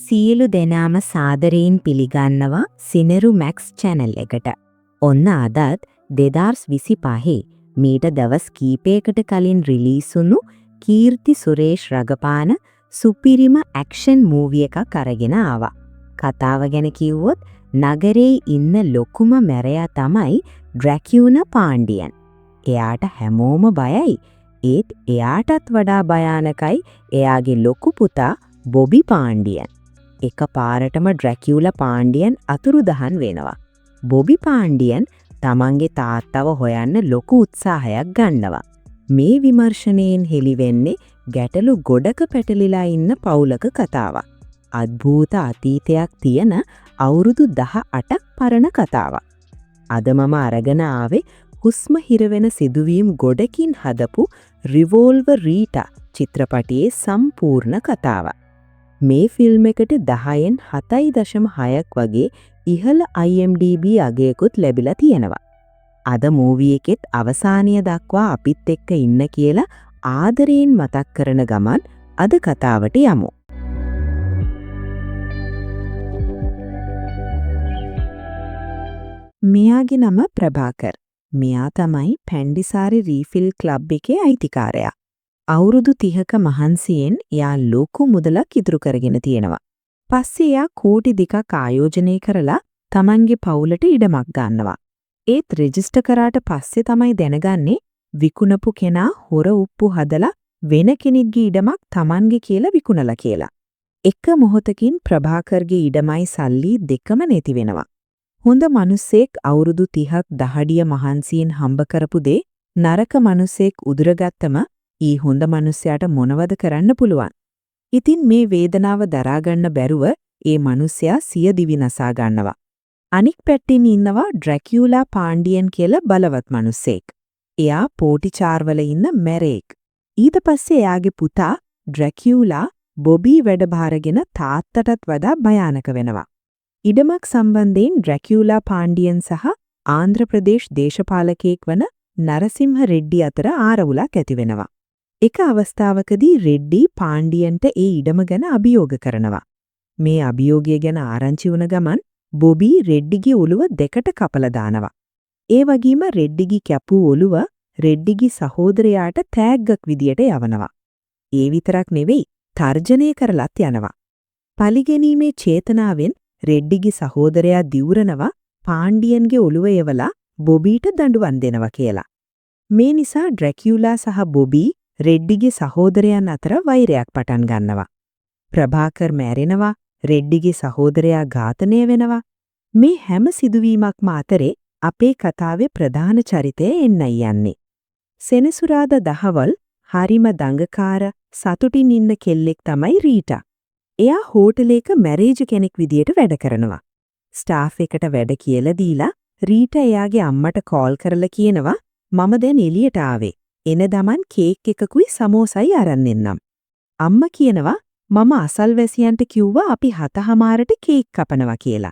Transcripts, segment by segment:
සියලු දෙනාම සාදරයෙන් පිළිගන්නවා සිනරු මැක්ස් චැනල් එකට. ඔන්න අදත් 2025 මීට දවස් කීපයකට කලින් රිලීස් වුණු කීර්ති සුරේෂ් රඟපාන සුපිරිම ඇක්ෂන් මූවි එකක් අරගෙන ආවා. කතාව ගැන කිව්වොත් නගරේ ඉන්න ලොකුම මැරයා තමයි ඩ්‍රැකියුනා පාණ්ඩියන්. එයාට හැමෝම බයයි. ඒත් එයාටත් වඩා භයානකයි එයාගේ ලොකු පුතා බොබි පාණ්ඩියන්. එක පාරටම ඩ්‍රැකියුලා පාණ්ඩියන් අතුරුදහන් වෙනවා. බොබි පාණ්ඩියන් තමන්ගේ තාත්තව හොයන්න ලොකු උත්සාහයක් ගන්නවා. මේ විමර්ශනයෙන් හෙළිවෙන්නේ ගැටලු ගොඩක පැටලිලා ඉන්න පවුලක කතාවක්. අද්භූත අතීතයක් තියෙන අවුරුදු 18ක් පරණ කතාවක්. අද මම අරගෙන ආවේ හුස්ම හිරවෙන සිදුවීම් ගොඩකින් හදපු රිවෝල්වර් රීටා චිත්‍රපටයේ සම්පූර්ණ කතාව. මේ ෆිල්ම් එකට 10න් 7.6ක් වගේ ඉහළ IMDb අගයකුත් ලැබිලා තියෙනවා. අද මූවි එකෙත් අවසානය දක්වා අපිත් එක්ක ඉන්න කියලා ආදරයෙන් මතක් කරන ගමන් අද කතාවට යමු. මෙයාගේ නම ප්‍රභාකර්. මෙයා තමයි පැන්ඩිසාරි රීෆිල් ක්ලබ් එකේ අයිතිකාරයා. අවුරුදු 30ක මහන්සියෙන් එයා ලොකු මුදලක් ඉතුරු කරගෙන තියෙනවා. පස්සේ එයා කෝටි 2ක් ආයෝජනය කරලා තමන්ගේ පවුලට ඉඩමක් ගන්නවා. ඒත් රෙජිස්ටර් කරාට පස්සේ තමයි දැනගන්නේ විකුණපු කෙනා හොර උප්පු හදලා වෙන කෙනෙක්ගේ ඉඩමක් තමන්ගේ කියලා විකුණලා කියලා. එක මොහොතකින් ප්‍රභාකර්ගේ ඉඩමයි සල්ලි දෙකම නැති වෙනවා. හොඳ මිනිස්සෙක් අවුරුදු 30ක් දහඩිය මහන්සියෙන් හම්බ කරපු දේ නරක මිනිස්සෙක් උදුරගත්තම ඊ හොඳ මිනිස්සයාට මොනවද කරන්න පුළුවන්? ඉතින් මේ වේදනාව දරා ගන්න බැරුව ඒ මිනිස්සයා සිය දිවි නසා ගන්නවා. අනික් පැත්තෙන් ඉන්නවා ඩ්‍රැකියුලා පාණ්ඩියන් කියලා බලවත් මිනිස්සෙක්. එයා පෝටිචාර්වල ඉන්න මැරෙක්. ඊට පස්සේ එයාගේ පුතා ඩ්‍රැකියුලා බොබී වැඩ බාරගෙන තාත්තටත් වඩා භයානක වෙනවා. ඉඩමක් සම්බන්ධයෙන් ඩ්‍රැකියුලා පාණ්ඩියන් සහ ආන්ධ්‍ර ප්‍රදේශ දේශපාලකයෙක් වන නරසිම්හ රෙඩ්ඩි අතර ආරවුලක් ඇති වෙනවා. එක අවස්ථාවකදී රෙඩ්ඩි පාණ්ඩියන්ට ඒ ඉඩම ගැන අභියෝග කරනවා. මේ අභියෝගය ගැන ආරංචි වුණ ගමන් බොබී රෙඩ්ඩිගේ ඔළුව දෙකට කපලා දානවා. ඒ වගේම රෙඩ්ඩිගේ කැපූ ඔළුව රෙඩ්ඩිගේ සහෝදරයාට තෑග්ගක් විදියට යවනවා. ඒ විතරක් නෙවෙයි තර්ජනය කරලත් යනවා. පලිගැනීමේ චේතනාවෙන් රෙඩ්ඩිගේ සහෝදරයා දිවුරනවා පාණ්ඩියන්ගේ ඔළුව එවලා බොබීට දඬුවම් දෙනවා කියලා. මේ නිසා ඩ්‍රැකියුලා සහ බොබී රෙඩ්ඩිගේ සහෝදරයන් අතර වෛරයක් පටන් ගන්නවා. ප්‍රභාකර් මැරෙනවා, රෙඩ්ඩිගේ සහෝදරයා ඝාතනය වෙනවා. මේ හැම සිදුවීමක්ම අතරේ අපේ කතාවේ ප්‍රධාන චරිතය එන්නයි යන්නේ. සෙනසුරාදා දහවල් හරිම දඟකාර සතුටින් ඉන්න කෙල්ලෙක් තමයි රීටා. එයා හෝටලයක මැරේජ් කෙනෙක් විදියට වැඩ කරනවා. ස්ටාෆ් එකට වැඩ කියලා දීලා රීටා එයාගේ අම්මට කෝල් කරලා කියනවා මම දැන් එළියට ආවේ. එන දමන් කේක් එකකුයි සමෝසයි අරන් එන්නම්. අම්මා කියනවා මම අසල්වැසියන්ට කිව්වා අපි 7:00ට කේක් කපනවා කියලා.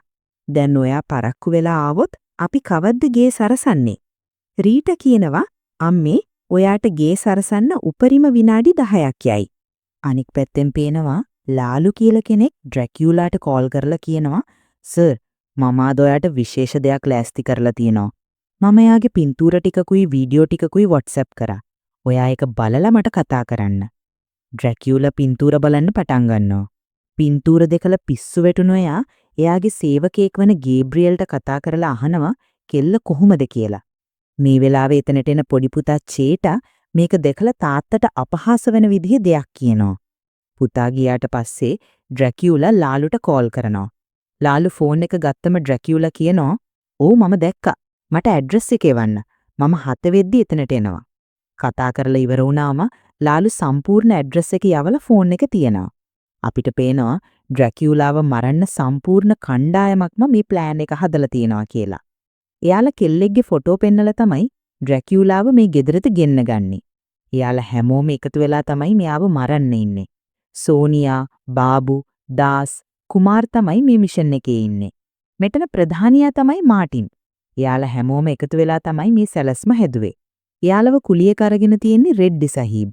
දැන් ඔයා පරක්කු වෙලා ආවොත් අපි කවද්ද ගේ සරසන්නේ? රීටා කියනවා අම්මේ ඔයාට ගේ සරසන්න උපරිම විනාඩි 10ක් යයි. අනික් පැත්තෙන් පේනවා ලාලු කියලා කෙනෙක් ඩ්‍රැකියුලාට කෝල් කරලා කියනවා සර් මම අද ඔයාට විශේෂ දෙයක් ලෑස්ති කරලා තියෙනවා. මම එයාගේ පින්තූර ටිකකුයි වීඩියෝ ටිකකුයි WhatsApp කරා. ඔයා ඒක බලලා මට කතා කරන්න. ඩ්‍රැකියුලා පින්තූර බලන්න පටන් ගන්නවා. පින්තූර දෙකලා පිස්සු වැටුණු එයාගේ සේවකයෙක් වන ගේබ්‍රියල්ට කතා කරලා අහනවා කෙල්ල කොහොමද කියලා. මේ වෙලාවේ එතනට එන පොඩි පුතා චේටා මේක දැකලා තාත්තට අපහාස වෙන විදිහේ දෙයක් කියනවා. පුතා ගියාට පස්සේ ඩ්‍රැකියුලා ලාලුට කෝල් කරනවා. ලාලු ෆෝන් එක ගත්තම ඩ්‍රැකියුලා කියනවා "ඔව් මම දැක්කා. මට ඇඩ්‍රස් එක එවන්න. මම 7 වෙද්දි එතනට එනවා." කතා කරලා ඉවර වුණාම ලාලු සම්පූර්ණ ඇඩ්‍රස් එක යවලා ෆෝන් එක තියනවා. අපිට පේනවා ඩ්‍රැකියුලාව මරන්න සම්පූර්ණ කණ්ඩායමක්ම මේ ප්ලෑන් එක හදලා තියෙනවා කියලා. එයාලා කෙල්ලෙක්ගේ ෆොටෝ පෙන්නලා තමයි ඩ්‍රැකියුලාව මේ ගෙදරට ගෙන්න ගන්නේ. එයාලා හැමෝම එකතු වෙලා තමයි මෙයාව මරන්න ඉන්නේ. සෝනියා, බාබු, දාස්, කුමාර් තමයි මේ මිෂන් එකේ ඉන්නේ. මෙතන ප්‍රධානියා තමයි මාටින්. එයාලා හැමෝම එකතු වෙලා තමයි මේ සැලැස්ම හැදුවේ. එයාලව කුලියක අරගෙන තියෙන්නේ රෙඩ්ඩි සහීබ්.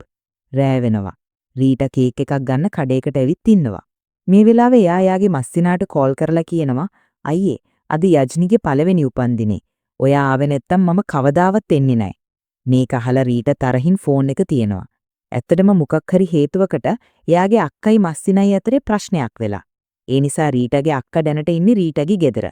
රෑ වෙනවා. රීටා කේක් එකක් ගන්න කඩේකට ඇවිත් ඉන්නවා. මේ වෙලාවේ එයා එයාගේ මස්සිනාට කෝල් කරලා කියනවා අයියේ අද යජ්නිගේ පළවෙනි උපන්දිනේ. ඔයා ආවේ නැත්තම් මම කවදාවත් එන්නේ නැහැ. මේක අහලා රීට තරහින් ෆෝන් එක තියෙනවා. ඇත්තටම මොකක් හරි හේතුවකට එයාගේ අක්කයි මස්සිනයි අතරේ ප්‍රශ්නයක් වෙලා. ඒ නිසා රීටගේ අක්කා දැනට ඉන්නේ රීටගේ ගෙදර.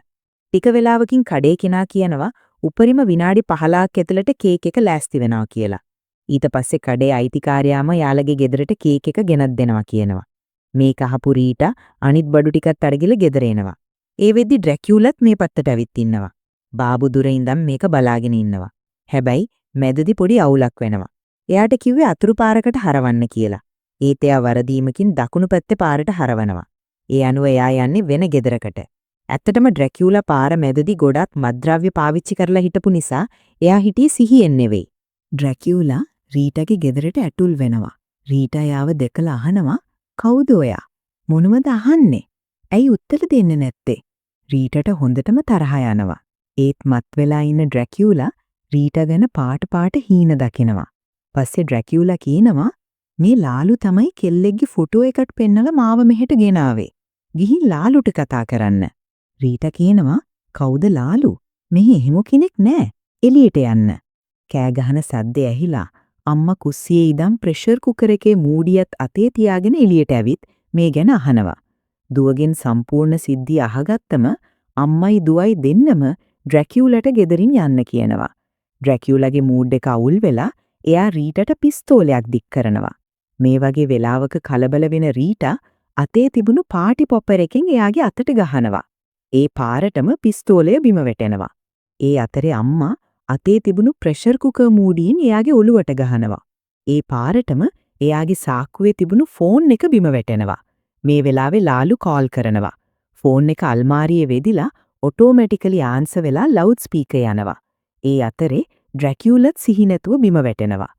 ටික වෙලාවකින් කඩේ කෙනා කියනවා උපරිම විනාඩි 15ක් ඇතුළත කේක් එක ලෑස්ති වෙනවා කියලා. ඊට පස්සේ කඩේ අයිතිකාරයාම යාළගේ ගෙදරට කේක් එක ගෙනත් දෙනවා කියනවා. මේක අහපු රීටා අනිත් බඩු ටිකත් අරගෙන ගෙදර එනවා. ඒ වෙද්දි ඩ්‍රැකියුලත් මේ පැත්තට ඇවිත් ඉන්නවා. බාබු දුර ඉඳන් මේක බලාගෙන ඉන්නවා. හැබැයි මැදදී පොඩි අවුලක් වෙනවා. එයාට කිව්වේ අතුරු පාරකට හරවන්න කියලා. ඒත් එයා වරදීමකින් දකුණු පැත්තේ පාරට හරවනවා. ඒ අනුව එයා යන්නේ වෙන ගෙදරකට. ඇත්තටම ඩ්‍රැකියුලා පාර මැදදී ගොඩක් මත්ද්‍රව්‍ය පාවිච්චි කරලා හිටපු නිසා එයා හිටියේ සිහියෙන් නෙවෙයි. ඩ්‍රැකියුලා රීටාගේ ගෙදරට ඇතුල් වෙනවා. රීටා යාව දැකලා අහනවා කවුද ඔයා? මොනවද අහන්නේ? ඇයි උත්තර දෙන්නේ නැත්තේ? රීටට හොඳටම තරහ යනවා. ඒත් මත් වෙලා ඉන්න ඩ්‍රැකියුලා රීටා ගැන පාට හීන දකිනවා. පස්සේ ඩ්‍රැකියුලා කියනවා මේ ලාලු තමයි කෙල්ලෙක්ගේ ෆොටෝ එකක් පෙන්නලා මාව මෙහෙට ගෙනාවේ. ගිහින් ලාලුට කතා කරන්න. රීටා කියනවා කවුද ලාලු? මෙහි එහෙම කෙනෙක් නෑ. එළියට යන්න. කෑ ගහන සද්දේ ඇහිලා අම්මා කුස්සියේ ඉඳන් ප්‍රෙෂර් කුකර් එකේ මූඩියත් අතේ තියාගෙන එළියට ඇවිත් මේ ගැන අහනවා. දුවගෙන් සම්පූර්ණ සිද්ධිය අහගත්තම අම්මයි දුවයි දෙන්නම ඩ්‍රැකියුලට ගෙදරින් යන්න කියනවා. ඩ්‍රැකියුලාගේ මූඩ් එක අවුල් වෙලා එයා රීටට පිස්තෝලයක් දික් කරනවා. මේ වගේ වෙලාවක කලබල වෙන රීටා අතේ තිබුණු පාටි පොපර් එකෙන් එයාගේ අතට ගහනවා. ඒ පාරටම පිස්තෝලය බිම වැටෙනවා. ඒ අතරේ අම්මා අතේ තිබුණු ප්‍රෙෂර් කුකර් මූඩියෙන් එයාගේ ඔළුවට ගහනවා. ඒ පාරටම එයාගේ සාක්කුවේ තිබුණු ෆෝන් එක බිම වැටෙනවා. මේ වෙලාවේ ලාලු කෝල් කරනවා. ෆෝන් එක අල්මාරියේ වෙදිලා ඔටෝමැටිකලි ආන්සර් වෙලා ලවුඩ් ස්පීකර් යනවා. ඒ අතරේ ඩ්‍රැකියුලත් සිහි නැතුව බිම වැටෙනවා.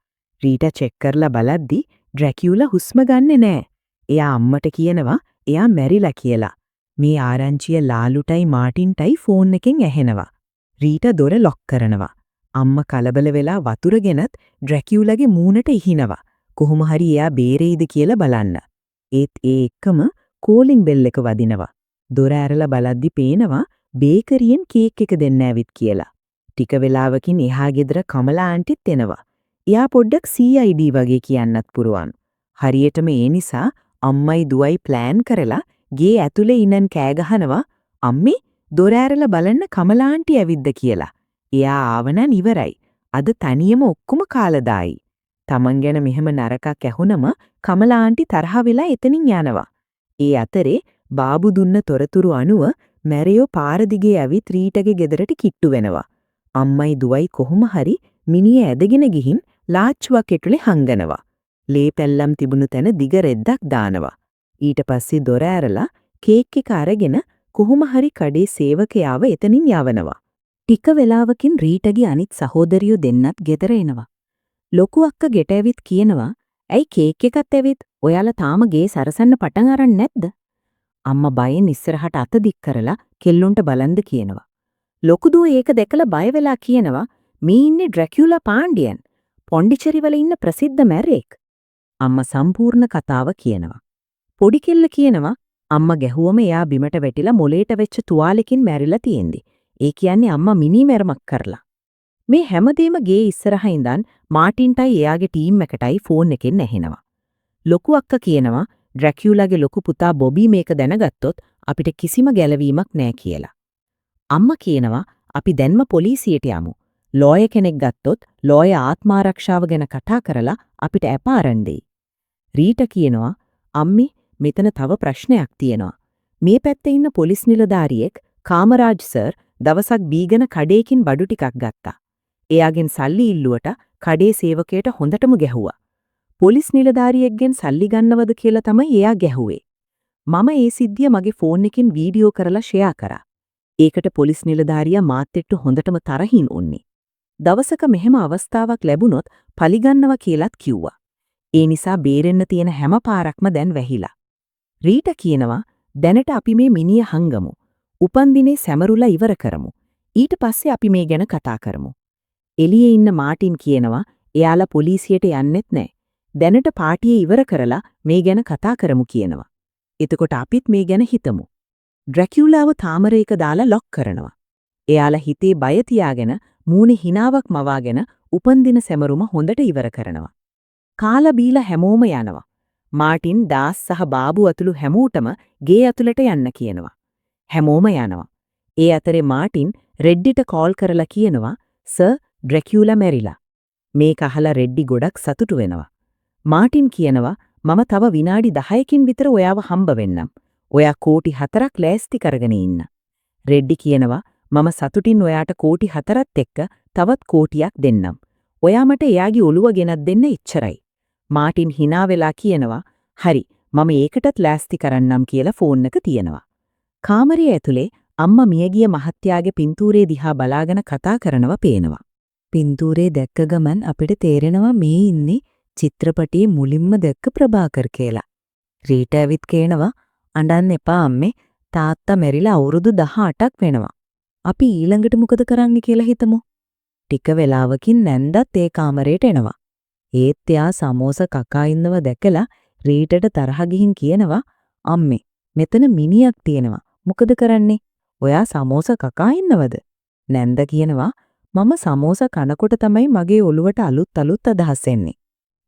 රීටා චෙක් කරලා බලද්දි ඩ්‍රැකියුලා හුස්ම ගන්නෙ නෑ. එයා අම්මට කියනවා එයා මැරිලා කියලා. මේ ආරංචිය ලාලුටයි මාටින්ටයි ෆෝන් එකෙන් ඇහෙනවා. රීටා දොර ලොක් කරනවා. අම්මා කලබල වෙලා වතුර ගෙනත් ඩ්‍රැකියුලාගේ මූණට ඉහිනවා. කොහොම හරි එයා බේරෙයිද කියලා බලන්න. ඒත් ඒ එක්කම කෝලින් බෙල් එක වදිනවා. දොර ඇරලා බලද්දි පේනවා බේකරියෙන් කේක් එක දෙන්න ඇවිත් කියලා. ටික වෙලාවකින් එහා ගෙදර කමලා ආන්ටිත් එනවා. එයා පොඩ්ඩක් CID වගේ කියන්නත් පුරුවන්. හරියටම ඒ නිසා අම්මයි දුවයි ප්ලෑන් කරලා ගේ ඇතුලේ ඉන්නන් කෑ ගහනවා අම්මේ දොර ඇරලා බලන්න කමලා ආන්ටි ඇවිද්ද කියලා. එයා ආවනම් ඉවරයි. අද තනියම ඔක්කොම කාලා දායි. තමන් ගැන මෙහෙම නරකක් ඇහුනම කමලා ආන්ටි තරහ වෙලා එතනින් යනවා. ඒ අතරේ බාබු දුන්න තොරතුරු අනුව මැරියෝ පාර දිගේ ඇවිත් රීටගේ ගෙදරට කිට්ටු වෙනවා. අම්මයි දුවයි කොහොම හරි මිනිහ ඇදගෙන ගිහින් ලාච්චුවක් ඇතුලේ හංගනවා. ලේ පැල්ලම් තිබුණු තැන දිග රෙද්දක් දානවා. ඊට පස්සේ දොර ඇරලා කේක් එක අරගෙන කොහොම හරි කඩේ සේවකයාව එතනින් යවනවා. ටික වෙලාවකින් රීටගේ අනිත් සහෝදරියෝ දෙන්නත් ගෙදර එනවා. ලොකු අක්කා ගෙට ඇවිත් කියනවා ඇයි කේක් එකත් ඇවිත් ඔයාලා තාම ගේ සරසන්න පටන් අරන් නැද්ද? අම්මා බයෙන් ඉස්සරහට අත දික් කරලා කෙල්ලොන්ට බලන්ද කියනවා. ලොකු දුව ඒක දැකලා බය වෙලා කියනවා මේ ඉන්නේ ඩ්‍රැකියුලා පාණ්ඩියන්. පොන්ඩිචෙරි වල ඉන්න ප්‍රසිද්ධ මැරෙක්. අම්මා සම්පූර්ණ කතාව කියනවා. පොඩි කෙල්ල කියනවා අම්මා ගැහුවම එයා බිමට වැටිලා මොලේට වෙච්ච තුවාලෙකින් මැරිලා තියෙන්නේ. ඒ කියන්නේ අම්මා මිනි මැරමක් කරලා. මේ හැමදේම ගේ ඉස්සරහා ඉඳන් මාටින්ටයි එයාගේ ටීම් එකටයි ෆෝන් එකෙන් ඇහෙනවා. ලොකු අක්කා කියනවා ඩ්‍රැකියුලාගේ ලොකු පුතා බොබී මේක දැනගත්තොත් අපිට කිසිම ගැලවීමක් නෑ කියලා. අම්මා කියනවා අපි දැන්ම පොලිසියට යමු. ලෝය කෙනෙක් ගත්තොත් ලෝය ආත්මාරක්ෂාව ගැන කතා කරලා අපිට ඇපාරන් දෙයි. රීටා කියනවා අම්මි මෙතන තව ප්‍රශ්නයක් තියෙනවා. මේ පැත්තේ ඉන්න පොලිස් නිලධාරියෙක් කාමරාජ් සර් දවසක් බීගෙන කඩේකින් බඩු ටිකක් ගත්තා. එයාගෙන් සල්ලි ඉල්ලුවට කඩේ සේවකයට හොඳටම ගැහුවා. පොලිස් නිලධාරියෙක්ගෙන් සල්ලි ගන්නවද කියලා තමයි එයා ගැහුවේ. මම ඒ සිද්ධිය මගේ ෆෝන් එකෙන් වීඩියෝ කරලා ෂෙයා කරා. ඒකට පොලිස් නිලධාරියා මාත් එක්ක හොඳටම තරහින් උන්නේ. දවසක මෙහෙම අවස්ථාවක් ලැබුණොත් පලිගන්නවා කියලාත් කිව්වා. ඒ නිසා බේරෙන්න තියෙන හැම පාරක්ම දැන් වැහිලා. රීටා කියනවා දැනට අපි මේ මිනිහ හංගමු. උපන්දිනේ සැමරුලා ඉවර කරමු. ඊට පස්සේ අපි මේ ගැන කතා කරමු. එළියේ ඉන්න මාටින් කියනවා එයාලා පොලිසියට යන්නෙත් නැහැ. දැනට පාටියේ ඉවර කරලා මේ ගැන කතා කරමු කියනවා. එතකොට අපිත් මේ ගැන හිතමු. ඩ්‍රැකියුලාව කාමරයක දාලා ලොක් කරනවා. එයාලා හිතේ බය තියාගෙන මූණේ හිනාවක් මවාගෙන උපන්දින සැමරුම හොඳට ඉවර කරනවා. කාලා බීලා හැමෝම යනවා. මාටින් දාස් සහ බාබු අතුළු හැමෝටම ගේ ඇතුළට යන්න කියනවා. හැමෝම යනවා. ඒ අතරේ මාටින් රෙඩ්ඩිට කෝල් කරලා කියනවා සර් ඩ්‍රැකියුලා මැරිලා. මේක අහලා රෙඩ්ඩි ගොඩක් සතුටු වෙනවා. මාටින් කියනවා මම තව විනාඩි 10කින් විතර ඔයාව හම්බ වෙන්නම්. ඔයා කෝටි 4ක් ලෑස්ති කරගෙන ඉන්න. රෙඩ්ඩි කියනවා මම සතුටින් ඔයාට කෝටි 4ත් එක්ක තවත් කෝටියක් දෙන්නම්. ඔයා මට එයාගේ ඔළුව ගෙනත් දෙන්න ඉච්චරයි. මාටින් hina වෙලා කියනවා හරි මම ඒකටත් ලෑස්ති කරන්නම් කියලා ෆෝන් එක තියනවා. කාමරයේ ඇතුලේ අම්මා මියගිය මහත්තයාගේ පින්තූරේ දිහා බලාගෙන කතා කරනවා පේනවා. පින්තූරේ දැක්ක ගමන් අපිට තේරෙනවා මේ ඉන්නේ චිත්‍රපටියේ මුලින්ම දැක්ක ප්‍රභාකර් කියලා. රීට ඇවිත් කියනවා අඬන්න එපා අම්මේ තාත්තා මැරිලා අවුරුදු 18ක් වෙනවා. අපි ඊළඟට මොකද කරන්නේ කියලා හිතමු. ටික වෙලාවකින් නැන්දත් ඒ කාමරේට එනවා. ඒත් එයා සමෝස කකා ඉන්නව දැකලා රීටට තරහ ගිහින් කියනවා අම්මේ මෙතන මිනියක් තියෙනවා. මොකද කරන්නේ? ඔයා සමෝස කකා ඉන්නවද? නැන්ද කියනවා මම සමෝස කනකොට තමයි මගේ ඔළුවට අලුත් අදහස් එන්නේ.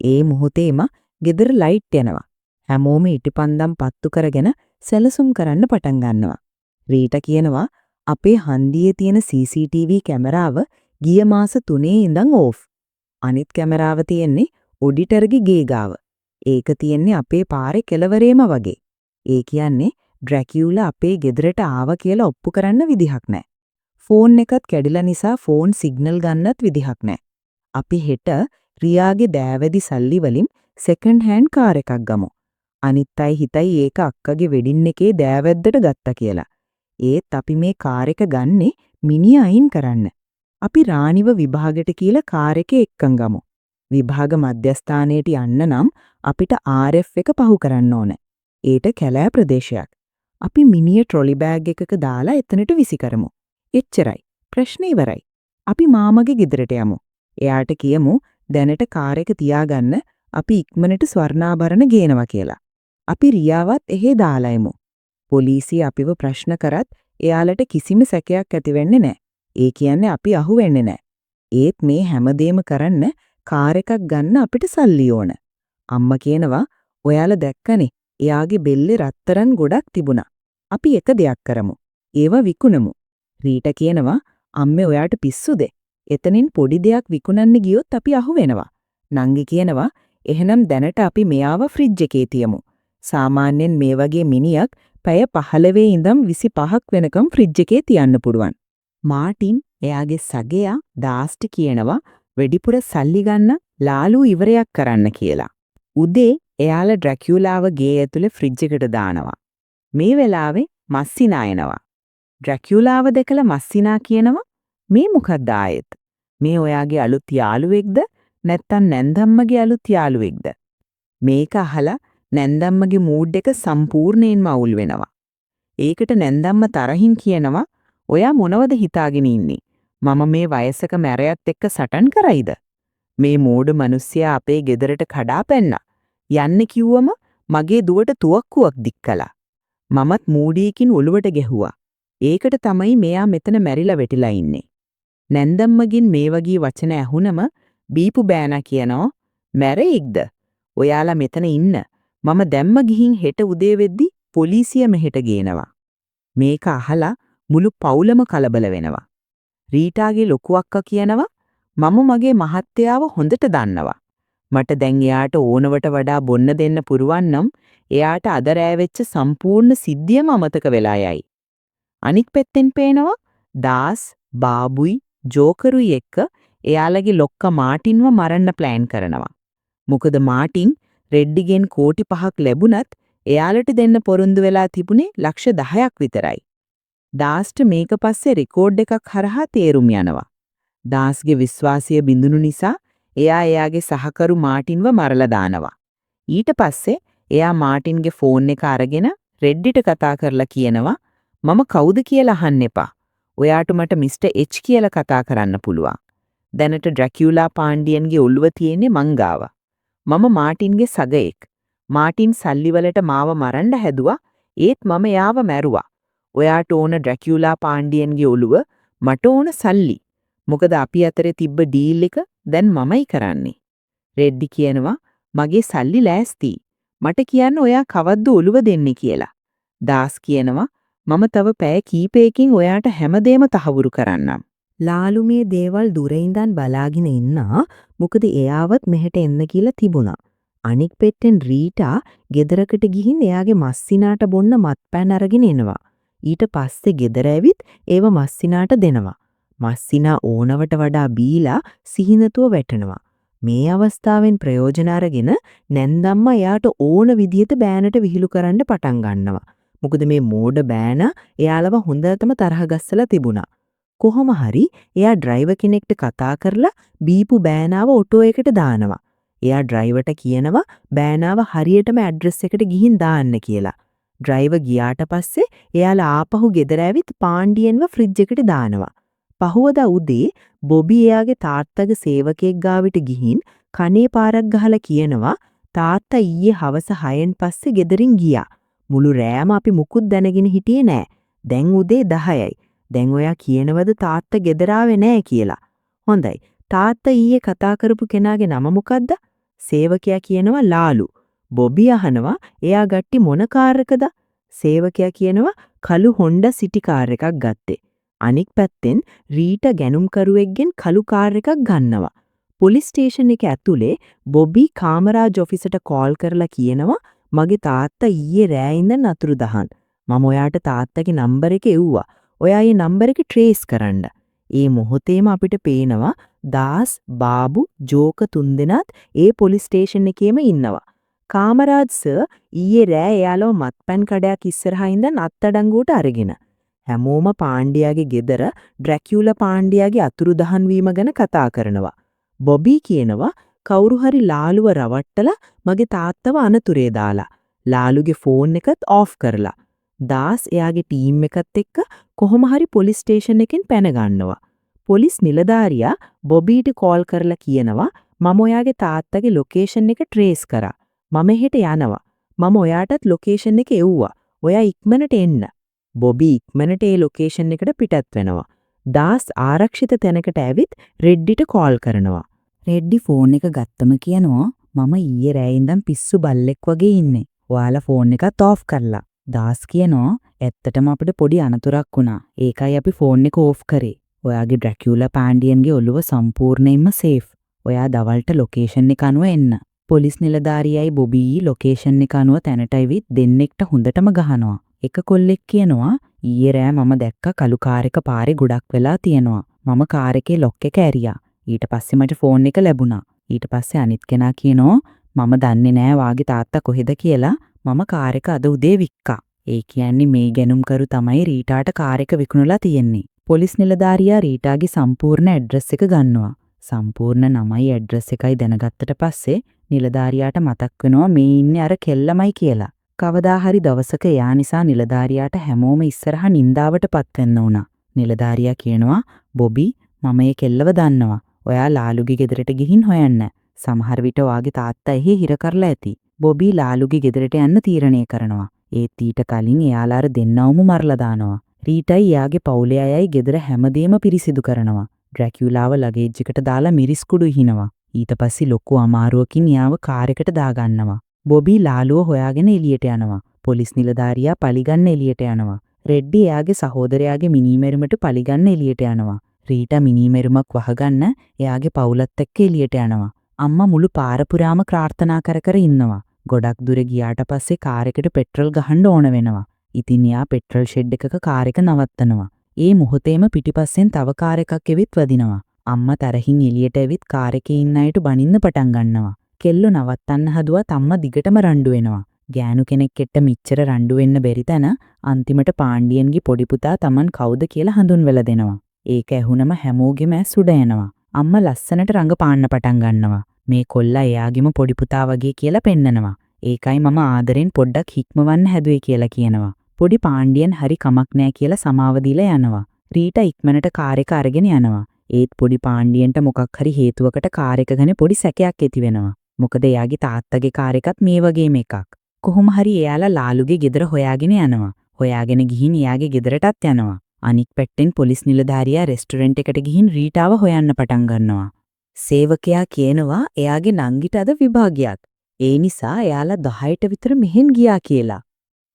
ඒ මොහොතේම ගෙදර ලයිට් යනවා. හැමෝම ඉටිපන්දම් පත්තු කරගෙන සැලසුම් කරන්න පටන් ගන්නවා. රීට කියනවා අපේ හන්දියේ තියෙන CCTV කැමරාව ගිය මාස 3 ඉඳන් ඕෆ්. අනිත් කැමරාව තියෙන්නේ ඔඩිටර්ගේ ගේ ගාව. ඒක තියෙන්නේ අපේ පාරේ කෙළවරේම වගේ. ඒ කියන්නේ ඩ්‍රැකියුලා අපේ ගෙදරට ආව කියලා ඔප්පු කරන්න විදිහක් නැහැ. ෆෝන් එකත් කැඩිලා නිසා ෆෝන් සිග්නල් ගන්නත් විදිහක් නැහැ. අපි හෙට රියාගේ දෑවැදි සල්ලි වලින් සෙකන්ඩ් හෑන්ඩ් කාර් එකක් ගමු. අනිත් අය හිතයි ඒක අක්කගේ වෙඩින් එකේ දෑවැද්දට ගත්තා කියලා. ඒත් අපි මේ කාර් එක ගන්නේ මිනිහ අයින් කරන්න. අපි රාණිව විභාගයට කියලා කාර් එකේ එක්කන් ගමු. විභාග මධ්‍යස්ථානයට යන්න නම් අපිට RF එක පහු කරන්න ඕන. ඒට කැලෑ ප්‍රදේශයක්. අපි මිනිය ට්‍රොලි බෑග් එකක දාලා එතනට විසි කරමු. එච්චරයි. ප්‍රශ්නේ ඉවරයි. අපි මාමගේ ගෙදරට යමු. එයාට කියමු දැනට කාර් එක තියාගන්න අපි ඉක්මනට ස්වර්ණාභරණ ගේනවා කියලා. අපි රියාවත් එහෙ දාලා එමු. පොලිසිය අපිව ප්‍රශ්න කරත් එයාලට කිසිම සැකයක් ඇති වෙන්නේ නැහැ. ඒ කියන්නේ අපි අහු වෙන්නේ නැහැ. ඒත් මේ හැමදේම කරන්න කාර් එකක් ගන්න අපිට සල්ලි ඕන. අම්මා කියනවා ඔයාලා දැක්කනේ එයාගේ බෙල්ලේ රත්තරන් ගොඩක් තිබුණා. අපි එක දෙයක් කරමු. ඒව විකුණමු. රීට කියනවා අම්මේ ඔයාට පිස්සුද? එතනින් පොඩි දෙයක් විකුණන්න ගියොත් අපි අහු වෙනවා. නංගි කියනවා එහෙනම් දැනට අපි මෙයාව ෆ්‍රිජ් එකේ තියමු. සාමාන්‍යයෙන් මේ වගේ මිනියක් පැය 15 ඉඳන් 25ක් වෙනකම් ෆ්‍රිජ් එකේ තියන්න පුළුවන්. මාටින් එයාගේ සගයා දාස්ට කියනවා වෙඩිපුර සල්ලි ගන්න ලාලු ඉවරයක් කරන්න කියලා. උදේ එයාලා ඩ්‍රැකියුලාව ගේ ඇතුලේ ෆ්‍රිජ් එකට දානවා. මේ වෙලාවේ මස්සිනා එනවා. ඩ්‍රැකියුලාව දැකලා මස්සිනා කියනවා මේ මොකක්ද ආයෙත්? මේ ඔයාගේ අලුත් යාළුවෙක්ද නැත්නම් නැන්දම්මගේ අලුත් යාළුවෙක්ද? මේක අහලා නැන්දම්මගේ මූඩ් එක සම්පූර්ණයෙන්ම අවුල් වෙනවා. ඒකට නැන්දම්ම තරහින් කියනවා ඔයා මොනවද හිතාගෙන ඉන්නේ? මම මේ වයසක මැරයත් එක්ක සටන් කරයිද? මේ මෝඩ මිනිස්සයා අපේ ගෙදරට කඩා පැන්නා. යන්න කිව්වම මගේ දුවට තුවක්කුවක් දික් කළා. මමත් මූඩීකින් ඔළුවට ගැහුවා. ඒකට තමයි මෙයා මෙතන මැරිලා වෙටිලා ඉන්නේ. නැන්දම්මගින් මේ වගේ වචන ඇහුනම බීපු බෑනා කියනවා මැරෙයික්ද? ඔයාලා මෙතන ඉන්න. මම දැම්ම ගිහින් හෙට උදේ වෙද්දි පොලිසිය මෙහෙට ගේනවා. මේක අහලා මුළු පවුලම කලබල වෙනවා. රීටාගේ ලොකු අක්කා කියනවා මම මගේ මහත්තයාව හොඳට දන්නවා. මට දැන් එයාට ඕනවට වඩා බොන්න දෙන්න පුරුවන් නම් එයාට අද රෑ වෙච්ච සම්පූර්ණ සිද්ධියම අමතක වෙලා යයි. අනික් පැත්තෙන් පේනවා දාස්, බාබුයි, ජෝකරුයි එක්ක එයාලගේ ලොක්කා මාටින්ව මරන්න ප්ලෑන් කරනවා. මොකද මාටින් රෙඩ්ඩිගෙන් කෝටි 5ක් ලැබුණත් එයාලට දෙන්න පොරොන්දු වෙලා තිබුණේ ලක්ෂ 10ක් විතරයි. දාස්ට මේක පස්සේ රෙකෝඩ් එකක් හරහා තේරුම් යනවා. දාස්ගේ විශ්වාසය බිඳුණු නිසා එයා එයාගේ සහකරු මාටින්ව මරලා දානවා. ඊට පස්සේ එයා මාටින්ගේ ෆෝන් එක අරගෙන රෙඩ්ඩිට කතා කරලා කියනවා මම කවුද කියලා අහන්න එපා. ඔයාට මට මිස්ටර් එච් කියලා කතා කරන්න පුළුවන්. දැනට ඩ්‍රැකියුලා පාණ්ඩියන්ගේ ඔළුව තියෙන්නේ මං ගාව. මම මාටින්ගේ සගයෙක්. මාටින් සල්ලිවලට මාව මරන්න හැදුවා. ඒත් මම එයාව මැරුවා. ඔයාට ඕන ඩ්‍රැකියුලා පාණ්ඩියන්ගේ ඔළුව, මට ඕන සල්ලි. මොකද අපි අතරේ තිබ්බ ඩීල් එක දැන් මමයි කරන්නේ. රෙඩ්ඩි කියනවා මගේ සල්ලි ලෑස්ති. මට කියන්න ඔයා කවද්ද ඔළුව දෙන්නේ කියලා. දාස් කියනවා මම තව පැය කීපයකින් ඔයාට හැමදේම තහවුරු කරන්නම්. ලාලු මේ දේවල් දුර ඉඳන් බලාගෙන ඉන්නා. මොකද එයාවත් මෙහෙට එන්න කියලා තිබුණා. අනික් පෙට්ටෙන් රීටා ගෙදරකට ගිහින් එයාගේ මස්සිනාට බොන්න මත්පැන් අරගෙන එනවා. ඊට පස්සේ ගෙදර ඇවිත් ඒව මස්සිනාට දෙනවා. මස්සිනා ඕනවට වඩා බීලා සිහිනතුව වැටෙනවා. මේ අවස්ථාවෙන් ප්‍රයෝජන අරගෙන නැන්දම්මා එයාට ඕන විදිහට බෑනට විහිළු කරන්න පටන් ගන්නවා. මොකද මේ මෝඩ බෑනා එයාලව හොඳටම තරහ ගස්සලා තිබුණා. කොහොම හරි එයා ඩ්‍රයිවර් කෙනෙක්ට කතා කරලා බීපු බෑනාව ඔටෝ එකට දානවා. එයා ඩ්‍රයිවර්ට කියනවා බෑනාව හරියටම ඇඩ්‍රස් එකට ගිහින් දාන්න කියලා. ඩ්‍රයිවර් ගියාට පස්සේ එයාලා ආපහු ගෙදර ඇවිත් පාණ්ඩියෙන්ව ෆ්‍රිජ් එකට දානවා. පහුවදා උදේ බොබි එයාගේ තාත්තගේ සේවකයෙක් ගාවට ගිහින් කනේ පාරක් ගහලා කියනවා තාත්තා ඊයේ හවස 6න් පස්සේ ගෙදරින් ගියා. මුළු රෑම අපි මුකුත් දැනගෙන හිටියේ නෑ. දැන් උදේ 10යි. දැන් ඔයා කියනවද තාත්තා ගෙදර ආවේ නෑ කියලා. හොඳයි. තාත්තා ඊයේ කතා කරපු කෙනාගේ නම මොකද්ද? සේවකයා කියනවා ලාලු. බොබි අහනවා එයා ගatti මොන කාර් එකද? සේවකයා කියනවා කළු හොන්ඩා සිටි කාර් එකක් ගත්තේ. අනික් පැත්තෙන් රීටා ගැනුම්කරුවෙක්ගෙන් කළු කාර් එකක් ගන්නවා. පොලිස් ස්ටේෂන් එක ඇතුලේ බොබි කාමරාජ් ඔෆිසට කෝල් කරලා කියනවා මගේ තාත්තා ඊයේ රෑ ඉඳන් අතුරුදහන්. මම ඔයාට තාත්තගේ නම්බර එක එව්වා. ඔයා ඒ නම්බර එක ට්‍රේස් කරන්න. ඒ මොහොතේම අපිට පේනවා දාස්, බාබු, ජෝක තුන්දෙනාත් ඒ පොලිස් ස්ටේෂන් එකේම ඉන්නවා. කාමරාජ් සර් ඊයේ රෑ එයාලව මත්පැන් කඩයක් ඉස්සරහා ඉඳන් අත්අඩංගුවට අරගෙන. හැමෝම පාණ්ඩියාගේ ගෙදර ඩ්‍රැකියුලා පාණ්ඩියාගේ අතුරුදහන් වීම ගැන කතා කරනවා. බොබි කියනවා කවුරු හරි ලාලුව රවට්ටලා මගේ තාත්තව අනතුරේ දාලා. ලාලුගේ ෆෝන් එකත් ඔෆ් කරලා. දාස් එයාගේ ටීම් එකත් එක්ක කොහොම හරි පොලිස් ස්ටේෂන් එකෙන් පැන ගන්නවා. පොලිස් නිලධාරියා බොබීට කෝල් කරලා කියනවා මම ඔයාගේ තාත්තගේ ලොකේෂන් එක ට්‍රේස් කරා. මම එහෙට යනවා. මම ඔයාටත් ලොකේෂන් එක එව්වා. ඔයා ඉක්මනට එන්න. බොබි ඉක්මනට ඒ ලොකේෂන් එකට පිටත් වෙනවා. දාස් ආරක්ෂිත තැනකට ඇවිත් රෙඩ්ඩිට කෝල් කරනවා. රෙඩ්ඩි ෆෝන් එක ගත්තම කියනවා මම ඊයේ රෑ ඉඳන් පිස්සු බල්ලෙක් වගේ ඉන්නේ. ඔයාලා ෆෝන් එකත් ඔෆ් කරලා. දාස් කියනවා ඇත්තටම අපිට පොඩි අනතුරක් වුණා. ඒකයි අපි ෆෝන් එක ඔෆ් කරේ. ඔයාගේ ඩ්‍රැකියුලා පාණ්ඩියන්ගේ ඔළුව සම්පූර්ණයෙන්ම සේෆ්. ඔයා දවල්ට ලොකේෂන් එක අනුව එන්න. පොලිස් නිලධාරියයි බොබි ලොකේෂන් එක අනුව තැනට ඇවිත් දෙන්නෙක්ට හොඳටම ගහනවා. එක කොල්ලෙක් කියනවා ඊයේ රෑ මම දැක්ක කළු කාර් එක පාරේ ගොඩක් වෙලා තියෙනවා. මම කාර් එකේ ලොක් එක ඇරියා. ඊට පස්සේ මට ෆෝන් එක ලැබුණා. ඊට පස්සේ අනිත් කෙනා කියනවා මම දන්නේ නෑ වාගේ තාත්තා කොහෙද කියලා. මම කාර් එක අද උදේ වික්කා. ඒ කියන්නේ මේ ගැනුම්කරු තමයි රීටාට කාර් එක විකුණලා තියෙන්නේ. පොලිස් නිලධාරියා රීටාගේ සම්පූර්ණ ඇඩ්‍රස් එක ගන්නවා. සම්පූර්ණ නමයි ඇඩ්‍රස් එකයි දැනගත්තට පස්සේ නිලධාරියාට මතක් වෙනවා මේ ඉන්නේ අර කෙල්ලමයි කියලා. කවදා හරි දවසක එයා නිසා නිලධාරියාට හැමෝම ඉස්සරහා නින්දාවටපත් වෙන්න උනා. නිලධාරියා කියනවා බොබි මම මේ කෙල්ලව දන්නවා. ඔයා ලාලුගේ ගෙදරට ගිහින් හොයන්න. සමහර විට ඔයාගේ තාත්තා එහි හිර කරලා ඇති. බොබි ලාලුගේ ගෙදරට යන්න තීරණය කරනවා. ඒත් ඊට කලින් එයාලා අර දෙන්නවම මරලා දානවා. රීටයි එයාගේ පවුලේ අයයි ගෙදර හැමදේම පිරිසිදු කරනවා. ඩ්‍රැකියුලාව ලගේජ් එකට දාලා මිරිස් කුඩු ඉහිනවා. ඊට පස්සේ ලොකු අමාරුවකින් එයාව කාර් එකට දාගන්නවා. බොබි ලාලුව හොයාගෙන එළියට යනවා. පොලිස් නිලධාරියා පලිගන්න එළියට යනවා. රෙඩ්ඩි එයාගේ සහෝදරයාගේ මිනිමෙරුමට පලිගන්න එළියට යනවා. රීටා මිනිමෙරුමක් වහගන්න එයාගේ පවුලත් එක්ක එළියට යනවා. අම්මා මුළු පාර පුරාම ප්‍රාර්ථනා කර කර ඉන්නවා. ගොඩක් දුර ගියාට පස්සේ කාර් එකට පෙට්‍රල් ගහන්න ඕන වෙනවා. ඉතින් එයා පෙට්‍රල් ෂෙඩ් එකක කාර් එක නවත්තනවා. ඒ මොහොතේම පිටිපස්සෙන් තව කාර් එකක් එවිත් වදිනවා. අම්මා තරහින් එළියට ඇවිත් කාර් එකේ ඉන්න අයට බනින්න පටන් ගන්නවා. කෙල්ලෝ නවත්තන්න හදුවත් අම්මා දිගටම රණ්ඩු වෙනවා. ගෑනු කෙනෙක් එක්ක මිච්චර රණ්ඩු වෙන්න බැරි තැන අන්තිමට පාණ්ඩියන්ගේ පොඩි පුතා Taman කවුද කියලා හඳුන්වලා දෙනවා. ඒක ඇහුනම හැමෝගෙම ඇස් උඩ යනවා. අම්මා ලස්සනට රඟපාන්න පටන් ගන්නවා. මේ කොල්ලා එයාගෙම පොඩි පුතා වගේ කියලා පෙන්නනවා. ඒකයි මම ආදරෙන් පොඩ්ඩක් හික්මවන්න හැදුවේ කියලා කියනවා. පොඩි පාණ්ඩියන් හරි කමක් නෑ කියලා සමාව දීලා යනවා. රීටා ඉක්මනට කාර් එක අරගෙන යනවා. ඒත් පොඩි පාණ්ඩියන්ට මොකක් හරි හේතුවකට කාර් එක ගැන පොඩි සැකයක් ඇති වෙනවා. මොකද එයාගේ තාත්තගේ කාර් එකත් මේ වගේම එකක්. කොහොම හරි එයාලා ලාලුගේ ගෙදර හොයාගෙන යනවා. හොයාගෙන ගිහින් එයාගේ ගෙදරටත් යනවා. අනික් පැත්තෙන් පොලිස් නිලධාරියා රෙස්ටුරන්ට් එකට ගිහින් රීටාව හොයන්න පටන් ගන්නවා. සේවකයා කියනවා එයාගේ නංගිට අද විභාගයක්. ඒ නිසා එයාලා 10ට විතර මෙහෙන් ගියා කියලා.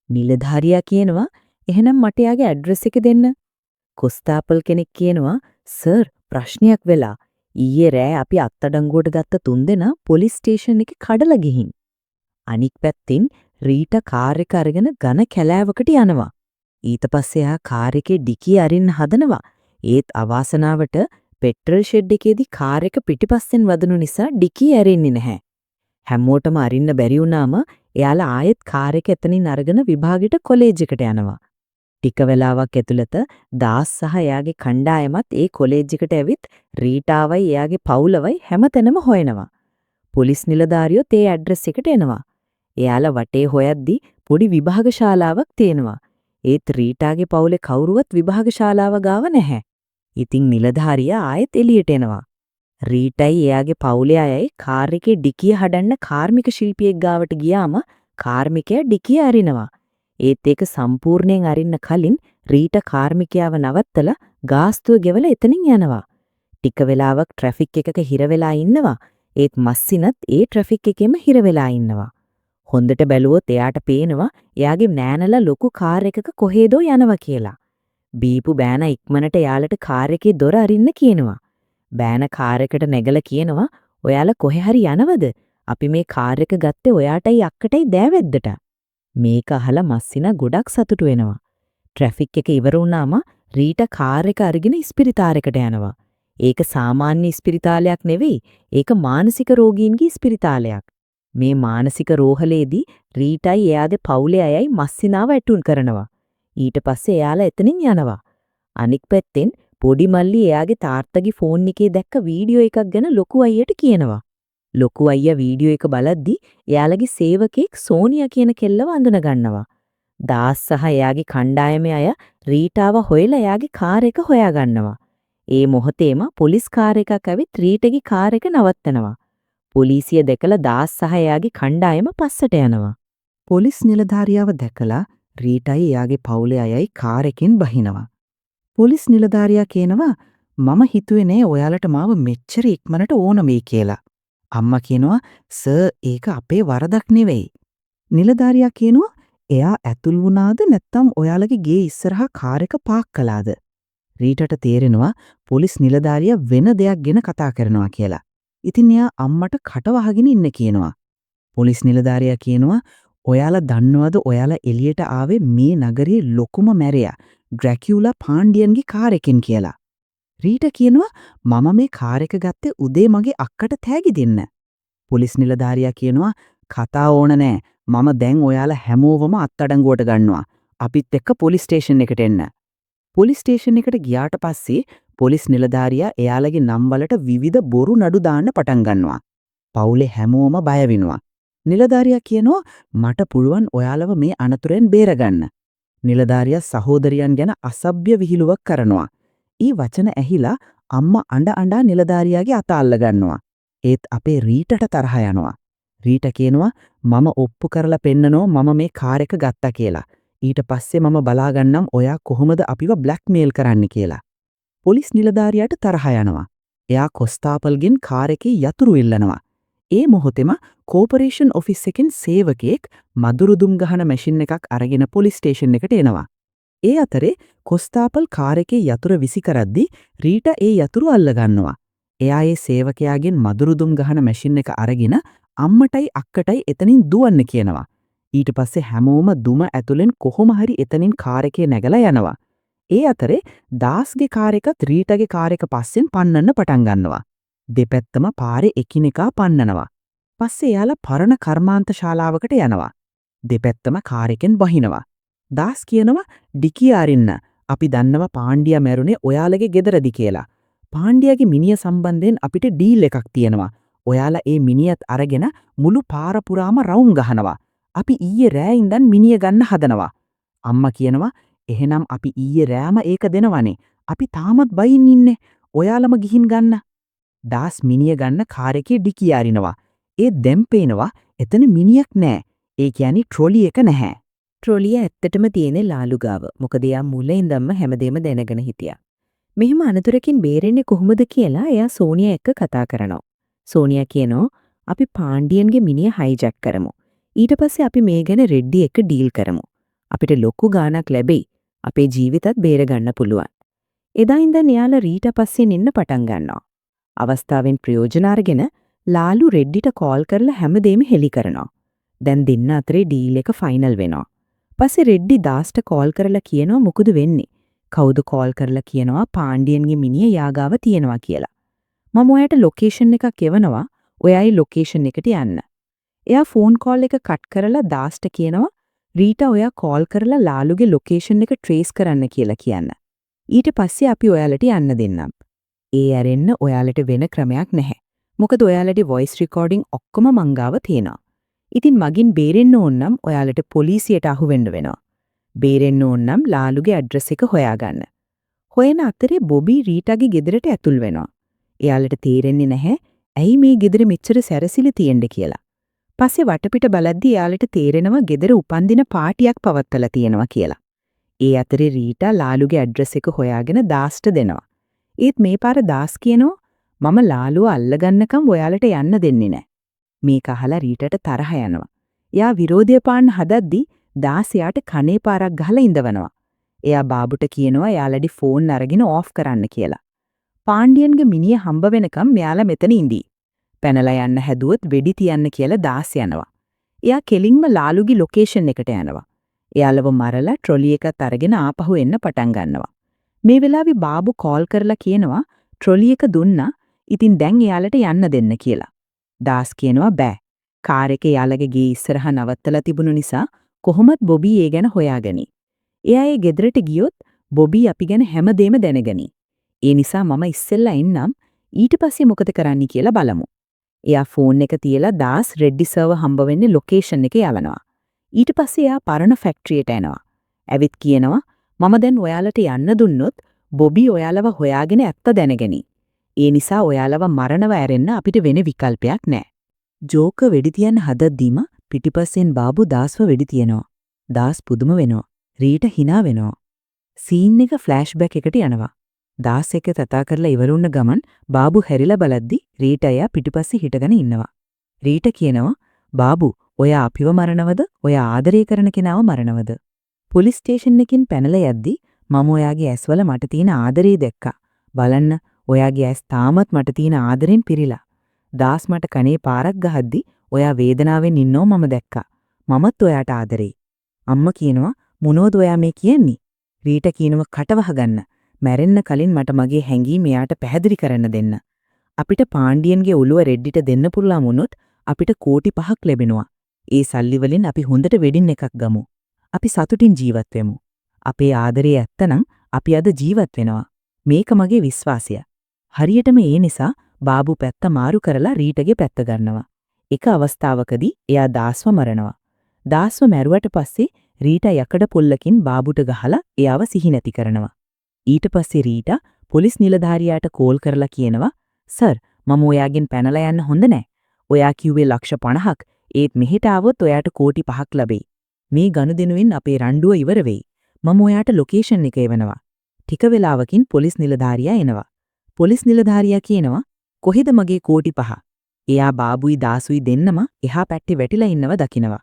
නිලධාරියා කියනවා එහෙනම් මට එයාගේ ඇඩ්‍රස් එක දෙන්න. කොස්තාපල් කෙනෙක් කියනවා සර් ප්‍රශ්නයක් වෙලා. ඊයේ රෑ අපි අත්අඩංගුවට ගත්ත තුන්දෙනා පොලිස් ස්ටේෂන් එකේ කඩලා ගිහින්. අනික් පැත්තෙන් රීටා කාර් එක අරගෙන ඝන කැලෑවකට යනවා. ඊට පස්සේ එයා කාර් එකේ ඩිකිය අරින්න හදනවා. ඒත් අවාසනාවට පෙට්‍රල් ෂෙඩ් එකේදී කාර් එක පිටිපස්සෙන් වදනු නිසා ඩිකිය ඇරෙන්නේ නැහැ. හැමෝටම අරින්න බැරි වුණාම එයාලා ආයෙත් කාර් එක එතනින් අරගෙන විභාගෙට කොලෙජ් එකට යනවා. ටික වෙලාවක් ඇතුළත දාස් සහ එයාගේ කණ්ඩායමත් ඒ කොලෙජ් එකට ඇවිත් රීටාවයි එයාගේ පවුලවයි හැමතැනම හොයනවා. පොලිස් නිලධාරියොත් ඒ ඇඩ්‍රස් එකට එනවා. එයාලා වටේ හොයද්දි පොඩි විභාග ශාලාවක් තියෙනවා. ඒත් රීටාගේ පවුලේ කවුරුවත් විභාග ශාලාව ගාව නැහැ. ඉතින් නිලධාරියා ආයෙත් එළියට එනවා. රීටයි එයාගේ පවුලේ අයයි කාර් එකේ ඩිකිය හදන්න කාර්මික ශිල්පියෙක් ගාවට ගියාම කාර්මිකයා ඩිකිය අරිනවා. ඒත් ඒක සම්පූර්ණයෙන් අරින්න කලින් රීටා කාර්මිකයාව නවත්තලා ගාස්තුව ගෙවලා එතනින් යනවා. ටික වෙලාවක් ට්‍රැෆික් එකක හිර වෙලා ඉන්නවා. ඒත් මස්සිනත් ඒ ට්‍රැෆික් එකෙම හිර වෙලා ඉන්නවා. හොඳට බැලුවොත් එයාට පේනවා එයාගේ නෑනලා ලොකු කාර් එකක කොහෙදෝ යනවා කියලා. බීපු බෑන ඉක්මනට එයාලට කාර් එකේ දොර අරින්න කියනවා. බෑන කාර් එකට නැගලා කියනවා ඔයාලා කොහෙ හරි යනවද? අපි මේ කාර් එක ගත්තේ ඔයාටයි අක්කටයි දෑවැද්දට. මේක අහලා මස්සිනා ගොඩක් සතුටු වෙනවා. ට්‍රැෆික් එක ඉවර වුණාම රීටා කාර් එක අරගෙන ඉස්පිරිතාලෙකට යනවා. ඒක සාමාන්‍ය ඉස්පිරිතාලයක් නෙවෙයි. ඒක මානසික රෝගීන්ගේ ඉස්පිරිතාලයක්. මේ මානසික රෝහලේදී රීටයි එයාගේ පවුලේ අයයි මස්සිනාව ඇටුන් කරනවා. ඊට පස්සේ එයාලා එතනින් යනවා. අනික් පැත්තෙන් පොඩි මල්ලි එයාගේ තාත්තගේ ෆෝන් එකේ දැක්ක වීඩියෝ එකක් ගැන ලොකු අයියට කියනවා. ලොකු අයියා වීඩියෝ එක බලද්දි එයාලගේ සේවකෙක් සෝනියා කියන කෙල්ලව අඳුන ගන්නවා. දාස් සහ එයාගේ කණ්ඩායමේ අය රීටාව හොයලා එයාගේ කාර් එක හොයා ගන්නවා. ඒ මොහොතේම පොලිස් කාර් එකක් ඇවිත් රීටගේ කාර් එක නවත්තනවා. පොලිසිය දැකලා දාස් සහ එයාගේ කණ්ඩායම පස්සට යනවා. පොලිස් නිලධාරියාව දැකලා රීටයි එයාගේ පවුලේ අයයි කාර් එකෙන් බහිනවා. පොලිස් නිලධාරියා කියනවා මම හිතුවේ නෑ ඔයාලට මාව මෙච්චර ඉක්මනට ඕන වෙයි කියලා. අම්මා කියනවා සර් ඒක අපේ වරදක් නෙවෙයි. නිලධාරියා කියනවා එයා ඇතුල් වුණාද නැත්නම් ඔයාලගේ ගේ ඉස්සරහා කාර් එක පාක් කළාද? රීටට තේරෙනවා පොලිස් නිලධාරියා වෙන දෙයක් ගැන කතා කරනවා කියලා. ඉතින් එයා අම්මට කට වහගෙන ඉන්න කියනවා. පොලිස් නිලධාරියා කියනවා ඔයාලා දන්නවද ඔයාලා එළියට ආවේ මේ නගරයේ ලොකුම මැරයා ඩ්‍රැකියුලා පාණ්ඩියන්ගේ කාර් එකෙන් කියලා. රීට කියනවා මම මේ කාර් එක ගත්තේ උදේ මගේ අක්කට තෑගි දෙන්න. පොලිස් නිලධාරියා කියනවා කතා ඕන නෑ. මම දැන් ඔයාලා හැමෝවම අත්අඩංගුවට ගන්නවා. අපිත් එක්ක පොලිස් ස්ටේෂන් එකට එන්න. පොලිස් ස්ටේෂන් එකට ගියාට පස්සේ පොලිස් නිලධාරියා එයාලගේ නම් වලට විවිධ බොරු නඩු දාන්න පටන් ගන්නවා. පවුලේ හැමෝම බය වෙනවා. නිලධාරියා කියනවා මට පුළුවන් ඔයාලව මේ අනතුරෙන් බේරගන්න. නිලධාරියා සහෝදරයන් ගැන අසභ්‍ය විහිළුවක් කරනවා. ඊ වචන ඇහිලා අම්මා අඬ අඬා නිලධාරියාගේ අත අල්ල ගන්නවා. ඒත් අපේ රීටට තරහ යනවා. රීට කියනවා මම ඔප්පු කරලා පෙන්නනෝ මම මේ කාර් එක ගත්තා කියලා. ඊට පස්සේ මම බලාගන්නම් ඔයා කොහොමද අපිව බ්ලැක්මේල් කරන්න කියලා. පොලිස් නිලධාරියාට තරහ යනවා. එයා කොස්තාපල්ගෙන් කාර් එකේ යතුරු ඉල්ලනවා. ඒ මොහොතේම කෝපරේෂන් ඔෆිස් එකෙන් සේවකයෙක් මදුරුදුම් ගහන මැෂින් එකක් අරගෙන පොලිස් ස්ටේෂන් එකට එනවා. ඒ අතරේ කොස්තාපල් කාර් එකේ යතුරු විසි කරද්දි රීට ඒ යතුරු අල්ල ගන්නවා. එයා ඒ සේවකයාගෙන් මදුරුදුම් ගහන මැෂින් එක අරගෙන අම්මටයි අක්කටයි එතනින් දුවන්න කියනවා. ඊට පස්සේ හැමෝම දුම ඇතුලෙන් කොහොම හරි එතනින් කාර් එකේ නැගලා යනවා. ඒ අතරේ දාස්ගේ කාර් එකත් රීටගේ කාර් එක පස්සෙන් පන්නන්න පටන් ගන්නවා. දෙපැත්තම පාරේ එකිනෙකා පන්නනවා. පස්සේ එයාලා පරණ කර්මාන්ත ශාලාවකට යනවා. දෙපැත්තම කාර් එකෙන් බහිනවා. දාස් කියනවා ඩිකිය අරින්න. අපි දන්නවා පාණ්ඩියා මැරුණේ ඔයාලගේ ගෙදරදි කියලා. පාණ්ඩියාගේ මිනිහ සම්බන්ධයෙන් අපිට ඩීල් එකක් තියෙනවා. ඔයාලා ඒ මිනිහත් අරගෙන මුළු පාර පුරාම රවුම් ගහනවා. අපි ඊයේ රෑ ඉඳන් මිනිහ ගන්න හදනවා. අම්මා කියනවා එහෙනම් අපි ඊයේ රෑම ඒක දෙනවනේ. අපි තාමත් බයින් ඉන්නේ. ඔයාලම ගිහින් ගන්න. දාස් මිනිහ ගන්න කාර් එකේ ඩිකිය අරිනවා. ඒ දැන් පේනවා එතන මිනිහෙක් නෑ. ඒ කියන්නේ ට්‍රොලි එක නැහැ. ට්‍රොලිය ඇත්තටම තියෙන්නේ ලාලු ගාව. මොකද එයා මුලින් ඉඳන්ම හැමදේම දැනගෙන හිටියා. මෙහෙම අනතුරකින් බේරෙන්නේ කොහොමද කියලා එයා සෝනියා එක්ක කතා කරනවා. සෝනියා කියනවා අපි පාණ්ඩියන්ගේ මිනිහ හයිජැක් කරමු. ඊට පස්සේ අපි මේ ගැන රෙඩ්ඩි එක්ක ඩීල් කරමු. අපිට ලොකු ගාණක් ලැබෙයි. අපේ ජීවිතත් බේරගන්න පුළුවන්. එදා ඉඳන් එයාලා රීට පස්සෙන් ඉන්න පටන් ගන්නවා. අවස්ථාවෙන් ප්‍රයෝජන අරගෙන ලාලු රෙඩ්ඩිට කෝල් කරලා හැමදේම හෙලි කරනවා. දැන් දෙන්න අතරේ ඩීල් එක ෆයිනල් වෙනවා. පස්සේ රෙඩ්ඩි දාස්ට කෝල් කරලා කියනවා මොකද වෙන්නේ? කවුද කෝල් කරලා කියනවා පාණ්ඩියන්ගේ මිනිහ යාගාව තියෙනවා කියලා. මම ඔයාට ලොකේෂන් එකක් එවනවා. ඔයායි ලොකේෂන් එකට යන්න. එයා ෆෝන් කෝල් එක කට් කරලා දාස්ට කියනවා රීටා ඔයා කෝල් කරලා ලාලුගේ ලොකේෂන් එක ට්‍රේස් කරන්න කියලා කියන්න. ඊට පස්සේ අපි ඔයාලට යන්න දෙන්නම්. ඒ ඇරෙන්න ඔයාලට වෙන ක්‍රමයක් නැහැ. මොකද ඔයාලගේ වොයිස් රෙකෝඩින් ඔක්කොම මංගාව තියෙනවා. ඉතින් මගින් බේරෙන්න ඕන නම් ඔයාලට පොලිසියට අහු වෙන්න වෙනවා. බේරෙන්න ඕන නම් ලාලුගේ ඇඩ්‍රස් එක හොයාගන්න. හොයන අතරේ බොබි රීටාගේ ගෙදරට ඇතුල් වෙනවා. එයාලට තේරෙන්නේ නැහැ ඇයි මේ ගෙදර මෙච්චර සැරසිලි තියෙන්නේ කියලා. පස්සේ වටපිට බලද්දි එයාලට තේරෙනවා ගෙදර උපන්දින පාටියක් පවත්වලා තියෙනවා කියලා. ඒ අතරේ රීටා ලාලුගේ ඇඩ්‍රස් එක හොයාගෙන දාස්ට දෙනවා. ඒත් මේ පාර දාස් කියනවා මම ලාලුව අල්ලගන්නකම් ඔයාලට යන්න දෙන්නේ නැහැ. මේක අහලා රීටට තරහ යනවා. එයා විරෝධය පාන්න හදද්දි දාස් එයාට කනේ පාරක් ගහලා ඉඳවනවා. එයා බාබුට කියනවා එයාලගේ ෆෝන් අරගෙන ඕෆ් කරන්න කියලා. පාණ්ඩියන්ගේ මිනිහ හම්බ වෙනකම් මෙයාලා මෙතන ඉඳී. පැනලා යන්න හැදුවොත් වෙඩි තියන්න කියලා දාස් යනවා. එයා කෙලින්ම ලාලුගේ ලොකේෂන් එකට යනවා. එයාලව මරලා ට්‍රොලි එකත් අරගෙන ආපහු එන්න පටන් ගන්නවා. මේ වෙලාවේ බාබු කෝල් කරලා කියනවා ට්‍රොලි එක දුන්නා. ඉතින් දැන් එයාලට යන්න දෙන්න කියලා. දාස් කියනවා බෑ. කාර් එක එයාලගේ ගේ ඉස්සරහා නවත්තලා තිබුණු නිසා කොහොමත් බොබි ඒ ගැන හොයාගනි. එයා ඒ ගෙදරට ගියොත් බොබි අපි ගැන හැමදේම දැනගනි. ඒ නිසා මම ඉස්සෙල්ලා එන්නම් ඊට පස්සේ මොකද කරන්න කියලා බලමු. එයා ෆෝන් එක තියලා දාස් රෙඩ්ඩි සර්වර් හම්බ වෙන්නේ ලොකේෂන් එක යවනවා. ඊට පස්සේ එයා පරණ ෆැක්ටරියට එනවා. ඇවිත් කියනවා මම දැන් ඔයාලට යන්න දුන්නොත් බොබි ඔයාලව හොයාගෙන ඇත්ත දැනගනි. ඒ නිසා ඔයාලව මරණව ඇරෙන්න අපිට වෙන විකල්පයක් නැහැ. ජෝක වෙඩි තියන්න හදද්දීම පිටිපස්සෙන් බාබු දාස්ව වෙඩි තියනවා. දාස් පුදුම වෙනවා. රීට hina වෙනවා. සීන් එක ෆ්ලෑෂ්බැක් එකට යනවා. දාස් එක තතා කරලා ඉවරුන්න ගමන් බාබු හැරිලා බලද්දි රීට අයියා පිටිපස්සේ හිටගෙන ඉන්නවා. රීට කියනවා බාබු ඔයා අපිව මරනවද? ඔයා ආදරය කරන කෙනාව මරනවද? පොලිස් ස්ටේෂන් එකකින් පැනලා යද්දි මම ඔයාගේ ඇස්වල මට තියෙන ආදරේ දැක්කා. බලන්න ඔයාගේ ඇස් තාමත් මට තියෙන ආදරෙන් පිරීලා. දාස් මට කනේ පාරක් ගහද්දි ඔයා වේදනාවෙන් ඉන්නව මම දැක්කා. මමත් ඔයාට ආදරෙයි. අම්මා කියනවා මොනවද ඔයා මේ කියන්නේ? රීට කියනවා කටවහ ගන්න. මැරෙන්න කලින් මට මගේ හැඟීම් එයාට පැහැදිලි කරන්න දෙන්න. අපිට පාණ්ඩියන්ගේ ඔළුව රෙඩ්ඩිට දෙන්න පුළුවන් වුණොත් අපිට කෝටි 5ක් ලැබෙනවා. ඒ සල්ලි වලින් අපි හොඳට වෙඩින් එකක් ගමු. අපි සතුටින් ජීවත් වෙමු. අපේ ආදරේ ඇත්තනම් අපි අද ජීවත් වෙනවා. මේක මගේ විශ්වාසය. හරියටම ඒ නිසා බාබු පැත්ත මාරු කරලා රීටගේ පැත්ත ගන්නවා. එක අවස්ථාවකදී එයා දාස්ව මරනවා. දාස්ව මැරුවට පස්සේ රීටා යකඩ පොල්ලකින් බාබුට ගහලා එයාව සිහි නැති කරනවා. ඊට පස්සේ රීටා පොලිස් නිලධාරියාට කෝල් කරලා කියනවා සර් මම ඔයාගෙන් පැනලා යන්න හොඳ නැහැ. ඔයා කිව්වේ ලක්ෂ 50ක් ඒත් මෙහෙට ආවොත් ඔයාට කෝටි 5ක් ලැබෙයි. මේ ගනුදෙනුවෙන් අපේ රණ්ඩුව ඉවර වෙයි. මම ඔයාට ලොකේෂන් එක එවනවා. ටික වෙලාවකින් පොලිස් නිලධාරියා එනවා. පොලිස් නිලධාරියා කියනවා කොහෙද මගේ කෝටි 5? එයා බාබුයි දාසුයි දෙන්නම එහා පැත්තේ වැටිලා ඉන්නව දකිනවා.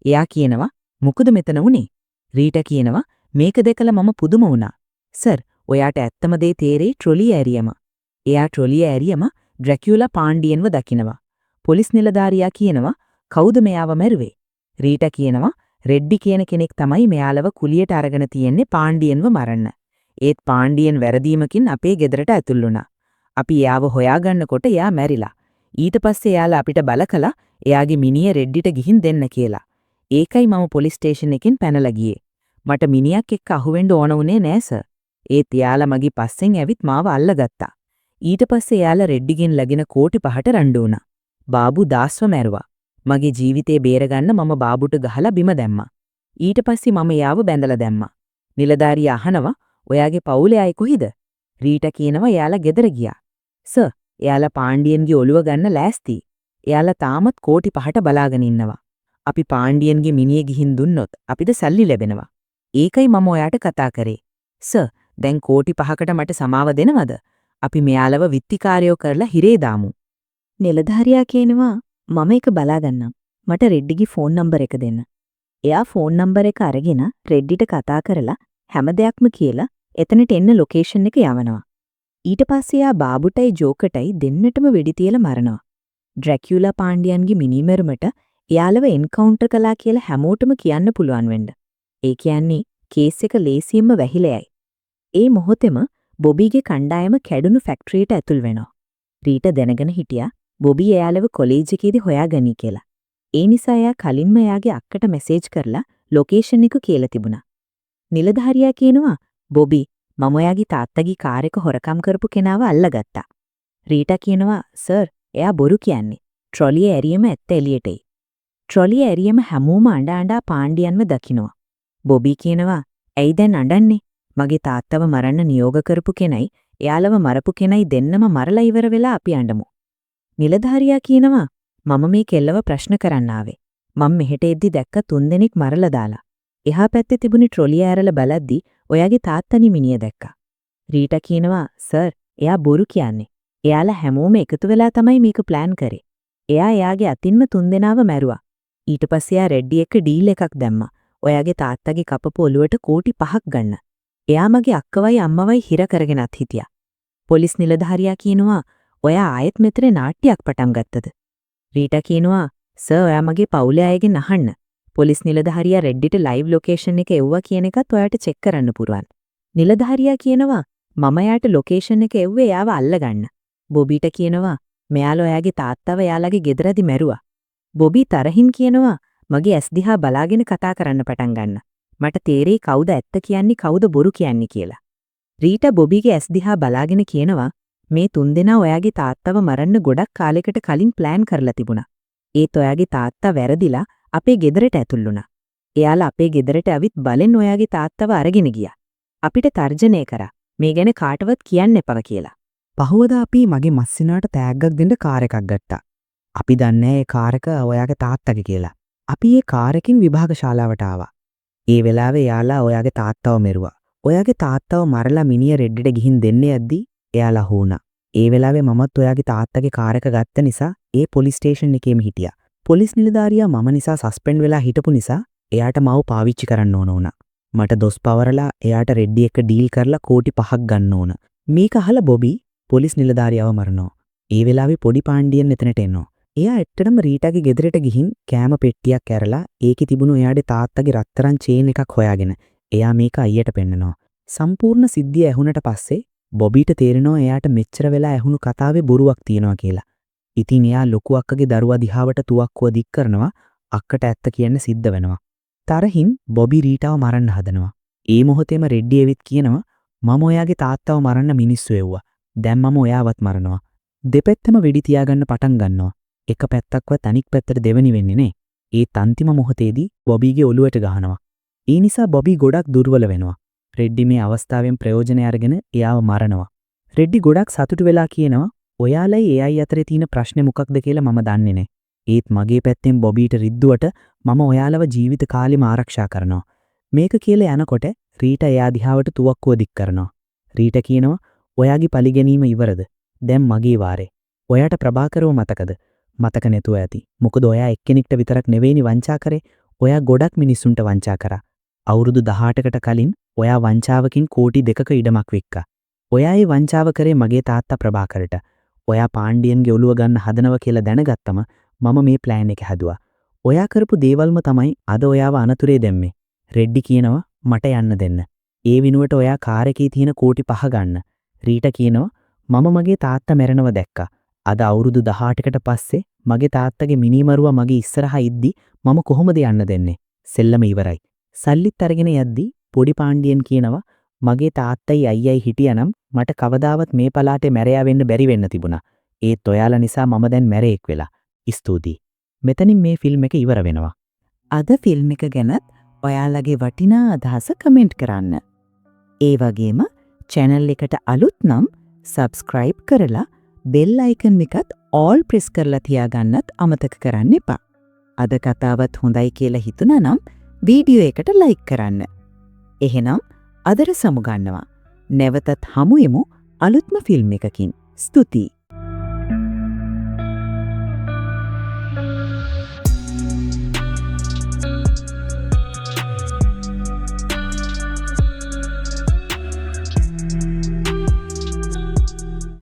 එයා කියනවා මොකද මෙතන වුනේ? රීටා කියනවා මේක දැකලා මම පුදුම වුණා. සර් ඔයාට ඇත්තම දේ තේරෙයි ට්‍රොලි ඇරියම. එයා ට්‍රොලි ඇරියම ඩ්‍රැකියුලා පාණ්ඩියන්ව දකිනවා. පොලිස් නිලධාරියා කියනවා කවුද මෙයාව මැරුවේ? රීටා කියනවා රෙඩ්ඩි කියන කෙනෙක් තමයි මෙයාලව කුලියට අරගෙන තියෙන්නේ පාණ්ඩියන්ව මරන්න. ඒත් පාණ්ඩියන් වැරදීමකින් අපේ ගෙදරට ඇතුල් වුණා. අපි එයාව හොයාගන්නකොට එයා මැරිලා. ඊට පස්සේ එයාලා අපිට බල කළා එයාගේ මිනිහ රෙඩ්ඩිට ගිහින් දෙන්න කියලා. ඒකයි මම පොලිස් ස්ටේෂන් එකෙන් පැනලා ගියේ. මට මිනිහක් එක්ක අහුවෙන්න ඕන වුණේ නෑ සර්. ඒත් එයාලා මගේ පස්සෙන් ඇවිත් මාව අල්ලගත්තා. ඊට පස්සේ එයාලා රෙඩ්ඩිගෙන් ලැබෙන කෝටි 5ට රණ්ඩු වුණා. බාබු දාස්ව මැරුවා. මගේ ජීවිතේ බේරගන්න මම බාබුට ගහලා බිම දැම්මා. ඊට පස්සේ මම එයාව බැඳලා දැම්මා. නිලධාරියා අහනවා ඔයාගේ පවුලේ අය කොහිද? රීටා කියනවා එයාලා ගෙදර ගියා. සර් එයාලා පාණ්ඩියන්ගේ ඔළුව ගන්න ලෑස්ති. එයාලා තාමත් කෝටි 5ට බලාගෙන ඉන්නවා. අපි පාණ්ඩියන්ගේ මිනිය ගිහින් දුන්නොත් අපිට සල්ලි ලැබෙනවා. ඒකයි මම ඔයාට කතා කරේ. සර්, දැන් කෝටි 5කට මට සමාව දෙනවද? අපි මෙයාලව විත්තිකාරයෝ කරලා හිරේ දාමු. නිලධාරියා කියනවා මම එක බලාගන්නම්. මට රෙඩ්ඩිගේ ෆෝන් නම්බර එක දෙන්න. එයා ෆෝන් නම්බර එක අරගෙන රෙඩ්ඩිට කතා කරලා හැම දෙයක්ම කියලා එතනට එන්න ලොකේෂන් එක යවනවා. ඊට පස්සේ එයා බාබුටයි ජෝකටයි දෙන්නටම වෙඩි තියලා මරනවා. ඩ්‍රැකියුලා පාණ්ඩියන්ගේ මිනිමරුමට එයාලව එන්කවුන්ටර් කළා කියලා හැමෝටම කියන්න පුළුවන් වෙන්න. ඒ කියන්නේ කේස් එක ලේසියෙන්ම වැහිලයි. ඒ මොහොතේම බොබීගේ කණ්ඩායම කැඩුණු ෆැක්ටරියට ඇතුල් වෙනවා. රීට දැනගෙන හිටියා බොබී එයාලව කොලේජ් එකේදී හොයාගනි කියලා. ඒ නිසා එයා කලින්ම එයාගේ අක්කට මෙසේජ් කරලා ලොකේෂන් එක කියලා තිබුණා. නිලධාරියා කියනවා බොබී මම ඔයාගේ තාත්තගේ කාර් එක හොරකම් කරපු කෙනාව අල්ලගත්තා. රීටා කියනවා සර් එයා බොරු කියන්නේ. ට්‍රොලිය ඇරියම ඇත්ත එළියට එයි. ට්‍රොලිය ඇරියම හැමෝම අඬ පාණ්ඩියන්ව දකින්නවා. බොබී කියනවා ඇයි දැන් අඬන්නේ? මගේ තාත්තව මරන්න නියෝග කරපු කෙනයි එයාලව මරපු කෙනයි දෙන්නම මරලා ඉවර වෙලා අපි අඬමු. නිලධාරියා කියනවා මම මේ කෙල්ලව ප්‍රශ්න කරන්න ආවේ. මම මෙහෙට එද්දි දැක්ක 3 දෙනෙක් මරලා දාලා. එහා පැත්තේ තිබුණි ට්‍රොලිය ඇරලා බලද්දි ඔයාගේ තාත්තනි මිනිය දැක්කා. රීටා කියනවා සර් එයා බොරු කියන්නේ. එයාලා හැමෝම එකතු වෙලා තමයි මේක ප්ලෑන් කරේ. එයා එයාගේ අතින්ම 3 දෙනාව මැරුවා. ඊට පස්සේ එයා රෙඩ්ඩි එක්ක ඩීල් එකක් දැම්මා. ඔයාගේ තාත්තගේ කපපු ඔලුවට කෝටි 5ක් ගන්න. එයා මගේ අක්කවයි අම්මවයි හිර කරගෙනත් හිටියා. පොලිස් නිලධාරියා කියනවා ඔයා ආයෙත් මෙතන නාට්‍යයක් පටන් ගත්තද? රීටා කියනවා සර් ඔයා මගේ පවුලේ අයගෙන් අහන්න. පොලිස් නිලධාරියා රෙඩ්ඩිට ලයිව් ලොකේෂන් එක එව්වා කියන එකත් ඔයාට චෙක් කරන්න පුරුවන්. නිලධාරියා කියනවා මම එයාට ලොකේෂන් එක එව්වේ එයාව අල්ලගන්න. බොබීට කියනවා මෙයාලා ඔයාගේ තාත්තව එයාලගේ ගෙදරදී මැරුවා. බොබී තරහින් කියනවා මගේ ඇස් දිහා බලාගෙන කතා කරන්න පටන් ගන්න. මට තේරෙයි කවුද ඇත්ත කියන්නේ කවුද බොරු කියන්නේ කියලා. රීටා බොබීගේ ඇස් දිහා බලාගෙන කියනවා මේ 3 දෙනා ඔයාගේ තාත්තව මරන්න ගොඩක් කාලයකට කලින් ප්ලෑන් කරලා තිබුණා. ඒත් ඔයාගේ තාත්තා වැරදිලා අපේ ගෙදරට ඇතුල් වුණා. එයාලා අපේ ගෙදරට ඇවිත් බලෙන් ඔයාගේ තාත්තව අරගෙන ගියා. අපිට තර්ජනය කරා මේ ගැන කාටවත් කියන්න එපා කියලා. පහුවදා අපි මගේ මස්සිනාට තෑග්ගක් දෙන්න කාර් එකක් ගත්තා. අපි දන්නේ ඒ කාර් එක ඔයාගේ තාත්තගේ කියලා. අපි ඒ කාර් එකකින් විභාග ශාලාවට ආවා. ඒ වෙලාවේ එයාලා ඔයාගේ තාත්තව මෙරුවා. ඔයාගේ තාත්තව මරලා මිනිය රෙඩ්ඩිට ගිහින් දෙන්නේ යද්දි එයාලා හුණා. ඒ වෙලාවේ මමත් ඔයාගේ තාත්තගේ කාර් එක ගත්ත නිසා ඒ පොලිස් ස්ටේෂන් එකේම හිටියා. පොලිස් නිලධාරියා මම නිසා සස්පෙන්ඩ් වෙලා හිටපු නිසා එයාට මාව පාවිච්චි කරන්න ඕන වුණා. මට දොස් පවරලා එයාට රෙඩ්ඩි එක්ක ඩීල් කරලා කෝටි 5ක් ගන්න ඕන. මේක අහලා බොබී පොලිස් නිලධාරියාව මරනවා. ඒ වෙලාවේ පොඩි පාණ්ඩියන් එතනට එනවා. එයා ඇත්තටම රීටාගේ ගෙදරට ගිහින් කෑම පෙට්ටියක් ඇරලා ඒකේ තිබුණු එයාගේ තාත්තගේ රත්තරන් චේන් එකක් හොයාගෙන එයා මේක අයියට පෙන්නනවා. සම්පූර්ණ සිද්ධිය ඇහුණට පස්සේ බොබීට තේරෙනවා එයාට මෙච්චර වෙලා ඇහුණු කතාවේ බොරුවක් තියෙනවා කියලා. ඉතින් එයා ලොකු අක්කගේ දරුවා දිහාවට තුවක්කුව දික් කරනවා. අක්කට ඇත්ත කියන්න සිද්ධ වෙනවා. තරහින් බොබී රීටාව මරන්න හදනවා. ඒ මොහොතේම රෙඩ්ඩි එවිත් කියනවා මම ඔයාගේ තාත්තව මරන්න මිනිස්සු එව්වා. දැන් මම ඔයාවත් මරනවා. දෙපැත්තම වෙඩි තියාගන්න පටන් ගන්නවා. එක පැත්තක්වත් අනික් පැත්තට දෙවෙනි වෙන්නේ නේ. ඒත් අන්තිම මොහොතේදී බොබීගේ ඔළුවට ගහනවා. ඒ නිසා බොබී ගොඩක් දුර්වල වෙනවා. රෙඩ්ඩි මේ අවස්ථාවෙන් ප්‍රයෝජනය අරගෙන එයාව මරනවා. රෙඩ්ඩි ගොඩක් සතුටු වෙලා කියනවා ඔයාලයි එයයි අතරේ තියෙන ප්‍රශ්නේ මොකක්ද කියලා මම දන්නේ නැහැ. ඒත් මගේ පැත්තෙන් බොබීට රිද්දුවට මම ඔයාලව ජීවිත කාලෙම ආරක්ෂා කරනවා. මේක කියලා යනකොට රීටා එයා දිහාවට තුවක්කුව දික් කරනවා. රීටා කියනවා ඔයාගේ පරිගැනීම ඉවරද? දැන් මගේ වාරේ. ඔයාට ප්‍රභාකරව මතකද? මතක නැතුව ඇති. මොකද ඔයා එක්කෙනෙක්ට විතරක් නෙවෙයිනි වංචා කරේ. ඔයා ගොඩක් මිනිස්සුන්ට වංචා කරා. අවුරුදු 18කට කලින් ඔයා වංචාවකින් කෝටි 2ක ඉඩමක් වික්කා. ඔයා ඒ වංචාව කරේ මගේ තාත්තා ප්‍රභාකරට. ඔයා පාණ්ඩියන්ගේ ඔළුව ගන්න හදනව කියලා දැනගත්තම මම මේ ප්ලෑන් එක හැදුවා. ඔයා කරපු දේවල්ම තමයි අද ඔයාව අනතුරේ දැම්මේ. රෙඩ්ඩි කියනවා මට යන්න දෙන්න. ඒ විනුවට ඔයා කාර් එකේ තියෙන කෝටි 5 ගන්න. රීටා කියනවා මම මගේ තාත්තා මැරෙනව දැක්කා. අද අවුරුදු 18කට පස්සේ මගේ තාත්තගේ මිනිමරුවා මගේ ඉස්සරහා ඉද්දි මම කොහොමද යන්න දෙන්නේ? සෙල්ලම ඉවරයි. සල්ලිත් අරගෙන යද්දි පොඩි පාණ්ඩියන් කියනවා මගේ තාත්තයි අයියයි හිටියනම් මට කවදාවත් මේ පළාතේ මැරයා වෙන්න බැරි වෙන්න තිබුණා. ඒත් ඔයාලා නිසා මම දැන් මැරෙක් වෙලා. ස්තුතියි. මෙතනින් මේ ෆිල්ම් එක ඉවර වෙනවා. අද ෆිල්ම් එක ගැනත් ඔයාලගේ වටිනා අදහස කමෙන්ට් කරන්න. ඒ වගේම channel එකට අලුත් නම් subscribe කරලා bell icon එකත් ඕල් ප්‍රෙස් කරලා තියාගන්නත් අමතක කරන්න එපා. අද කතාවත් හොඳයි කියලා හිතුණා නම් වීඩියෝ එකට ලයික් කරන්න. එහෙනම් අදට සමුගන්නවා. නැවතත් හමුවෙමු අලුත්ම ෆිල්ම් එකකින්. ස්තුතියි.